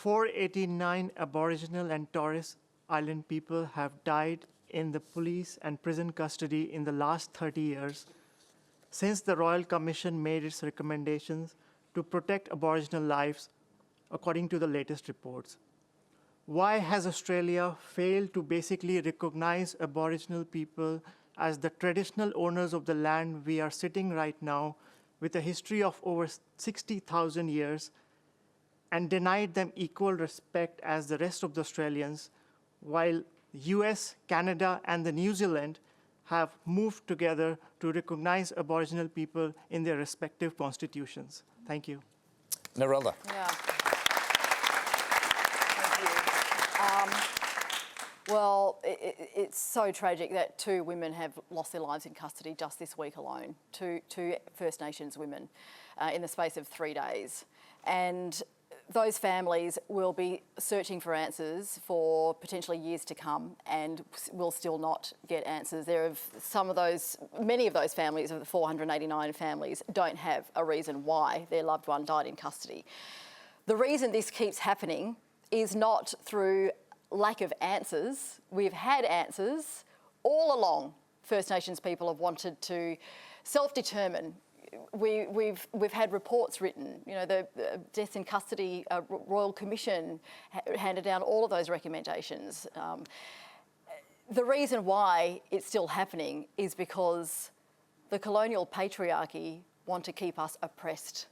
489 Aboriginal and Torres Island people have died in the police and prison custody in the last 30 years since the Royal Commission made its recommendations to protect Aboriginal lives, according to the latest reports. Why has Australia failed to basically recognize Aboriginal people as the traditional owners of the land we are sitting right now, with a history of over 60,000 years, and denied them equal respect as the rest of the Australians, while US, Canada, and the New Zealand have moved together to recognize Aboriginal people in their respective constitutions? Thank you. Narelda. Yeah. Thank you. Well, it's so tragic that 2 women have lost their lives in custody just this week alone, two First Nations women in the space of 3 days. And those families will be searching for answers for potentially years to come and will still not get answers. Many of those families, of the 489 families, don't have a reason why their loved one died in custody. The reason this keeps happening is not through lack of answers. We've had answers all along. First Nations people have wanted to self-determine. We've had reports written. You know, the Death in Custody Royal Commission handed down all of those recommendations. The reason why it's still happening is because the colonial patriarchy want to keep us oppressed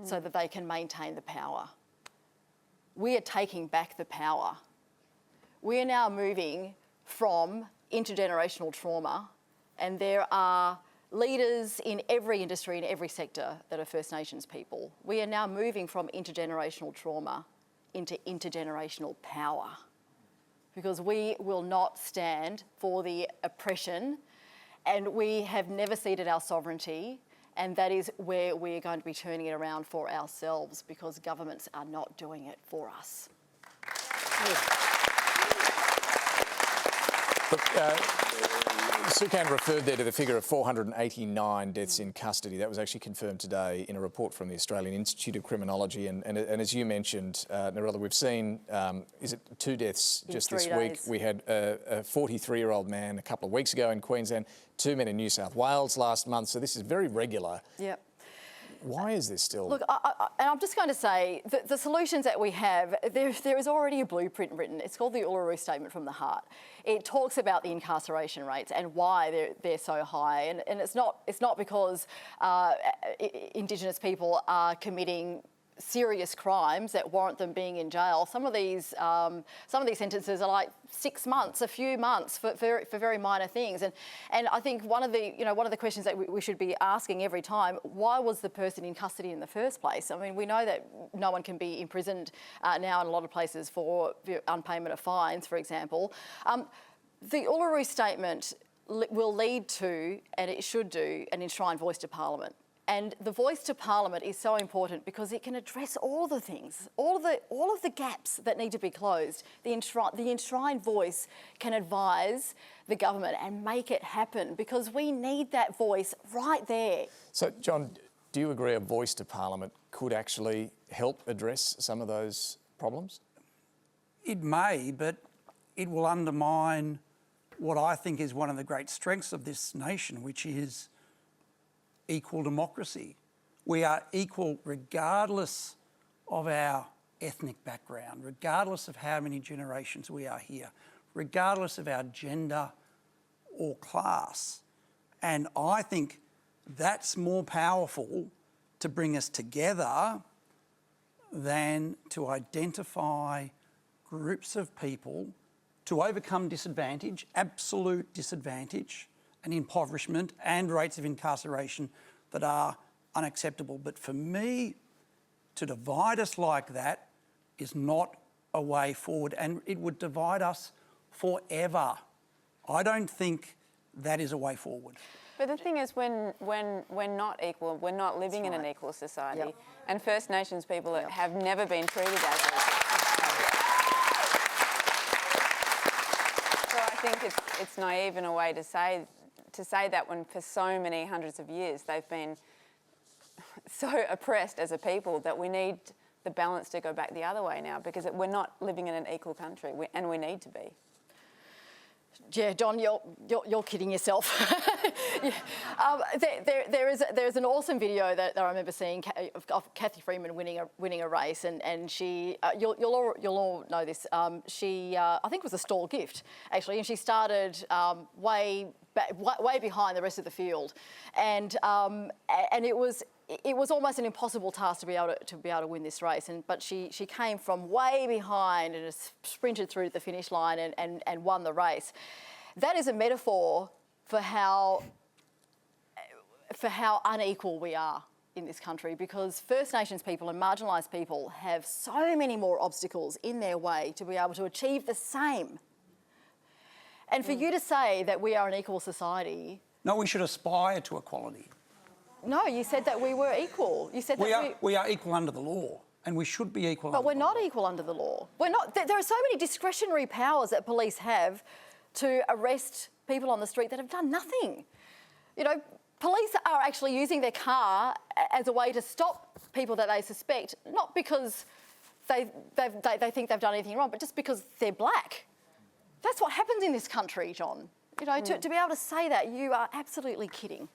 so that they can maintain the power. We are taking back the power. We are now moving from intergenerational trauma, and there are leaders in every industry, in every sector, that are First Nations people. We are now moving from intergenerational trauma into intergenerational power, because we will not stand for the oppression, and we have never ceded our sovereignty, and that is where we are going to be turning it around for ourselves, because governments are not doing it for us. Look, Sukan referred there to the figure of 489 deaths in custody. That was actually confirmed today in a report from the Australian Institute of Criminology. And as you mentioned, Narelda, we've seen, is it 2 deaths just this week? We had a 43-year-old man a couple of weeks ago in Queensland, 2 men in New South Wales last month. So this is very regular. Yep. Why is this still? Look, I'm just going to say that the solutions that we have, there is already a blueprint written. It's called the Uluru Statement from the Heart. It talks about the incarceration rates and why they're so high. And it's not because Indigenous people are committing serious crimes that warrant them being in jail. Some of these sentences are like 6 months, a few months for very minor things. And I think one of the questions that we should be asking every time: why was the person in custody in the first place? I mean, we know that no one can be imprisoned now in a lot of places for unpayment of fines, for example. The Uluru Statement will lead to, and it should do, an enshrined voice to Parliament. And the voice to Parliament is so important because it can address all the things, all of the gaps that need to be closed. The enshrined voice can advise the government and make it happen, because we need that voice right there. So, John, do you agree a voice to Parliament could actually help address some of those problems? It may, but it will undermine what I think is one of the great strengths of this nation, which is equal democracy. We are equal regardless of our ethnic background, regardless of how many generations we are here, regardless of our gender or class. And I think that's more powerful to bring us together than to identify groups of people to overcome disadvantage, absolute disadvantage, and impoverishment and rates of incarceration that are unacceptable. But for me, to divide us like that is not a way forward, and it would divide us forever. I don't think that is a way forward. But the thing is, when we're not equal, we're not living in an equal society, and First Nations people have never been treated as equal. So I think it's naive in a way to say that, when for so many hundreds of years they've been so oppressed as a people, that we need the balance to go back the other way now, because we're not living in an equal country, and we need to be. Yeah, Don, you're kidding yourself. Yeah. There's an awesome video that I remember seeing of Cathy Freeman winning a race, and she you'll all know this. She I think it was a stall gift actually, and she started way behind the rest of the field, and it was almost an impossible task to be able to win this race. But she came from way behind and sprinted through to the finish line and won the race. That is a metaphor for how unequal we are in this country, because First Nations people and marginalised people have so many more obstacles in their way to be able to achieve the same. And for you to say that we are an equal society... No, we should aspire to equality. No, you said that we were equal. You said that we are equal under the law, and we should be equal. But we're not equal under the law. We're not. There are so many discretionary powers that police have to arrest people on the street that have done nothing. You know, police are actually using their car as a way to stop people that they suspect, not because they think they've done anything wrong, but just because they're black. That's what happens in this country, John. You know, to be able to say that, you are absolutely kidding.